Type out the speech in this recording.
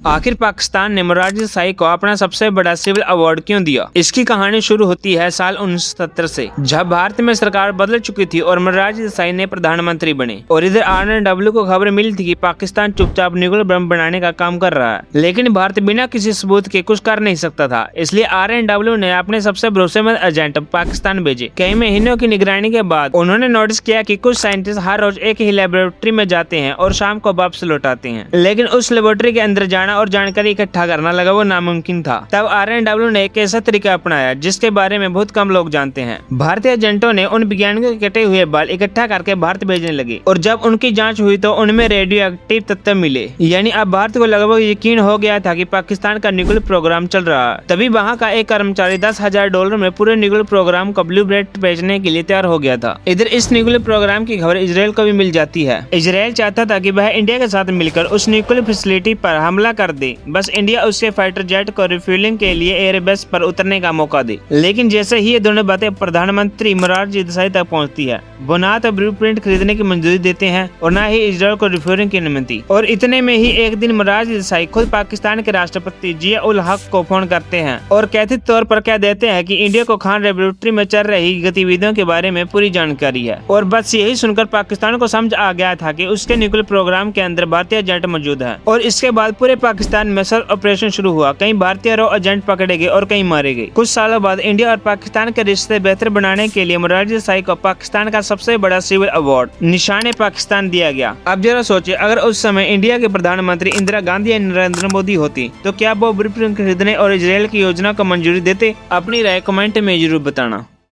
आखिर पाकिस्तान ने मोरारजी देसाई को अपना सबसे बड़ा सिविल अवार्ड क्यों दिया? इसकी कहानी शुरू होती है साल 1970 से, जब भारत में सरकार बदल चुकी थी और मोरारजी देसाई ने प्रधानमंत्री बने। और इधर RNW को खबर मिली थी कि पाकिस्तान चुपचाप न्यूक्लियर बम बनाने का काम कर रहा है, लेकिन भारत बिना किसी सबूत के कुछ कर नहीं सकता था। इसलिए RNW ने अपने सबसे भरोसेमंद एजेंट पाकिस्तान भेजे। कई महीनों की निगरानी के बाद उन्होंने नोटिस किया कि कुछ साइंटिस्ट हर रोज एक ही लेबोरेटरी में जाते हैं और शाम को वापस लौट आते हैं, लेकिन उस लेबोरेटरी के अंदर जाना और जानकारी इकट्ठा करना लगा वो नामुमकिन था। तब RNW ने एक ऐसा तरीका अपनाया जिसके बारे में बहुत कम लोग जानते हैं। भारतीय एजेंटों ने उन वैज्ञानिकों के कटे हुए बाल इकट्ठा करके भारत भेजने लगे और जब उनकी जांच हुई तो उनमें रेडियो एक्टिव तत्व मिले। यानी अब भारत को लगभग यकीन हो गया था कि पाकिस्तान का न्यूक्लियर प्रोग्राम चल रहा है। तभी वहाँ का एक कर्मचारी $10,000 में पूरे न्यूक्लियर प्रोग्राम का ब्लूप्रिंट बेचने के लिए तैयार हो गया था। इधर इस न्यूक्लियर प्रोग्राम की खबर इजराइल को भी मिल जाती है। इजराइल चाहता था कि वह इंडिया के साथ मिलकर उस न्यूक्लियर फैसिलिटी पर हमला कर दे, बस इंडिया उसके फाइटर जेट को रिफ्यूलिंग के लिए एयरबेस पर उतरने का मौका दे। लेकिन जैसे ही ये दोनों बातें प्रधानमंत्री मोरारजी देसाई तक पहुंचती है, वो ना तो ब्लूप्रिंट खरीदने की मंजूरी देते हैं और ना ही इजराइल को रिफ्यूलिंग की अनुमति। और इतने में ही एक दिन मोरारजी देसाई खुद पाकिस्तान के राष्ट्रपति जिया उल हक को फोन करते हैं और कथित तौर पर कह देते हैं कि इंडिया को खान लेबोरेटरी में चल रही गतिविधियों के बारे में पूरी जानकारी है। और बस यही सुनकर पाकिस्तान को समझ आ गया था कि उसके न्यूक्लियर प्रोग्राम के अंदर भारतीय एजेंट मौजूद है। और इसके बाद पूरे पाकिस्तान में सर्च ऑपरेशन शुरू हुआ। कई भारतीय रॉ एजेंट पकड़े गए और कई मारे गए। कुछ सालों बाद इंडिया और पाकिस्तान के रिश्ते बेहतर बनाने के लिए मोरारजी देसाई को पाकिस्तान का सबसे बड़ा सिविल अवार्ड निशाने पाकिस्तान दिया गया। अब जरा सोचिए, अगर उस समय इंडिया के प्रधानमंत्री इंदिरा गांधी या नरेंद्र मोदी होती तो क्या वो ब्लूप्रिंट खरीदने और इजराइल की योजना को मंजूरी देते? अपनी राय कमेंट में जरूर बताना।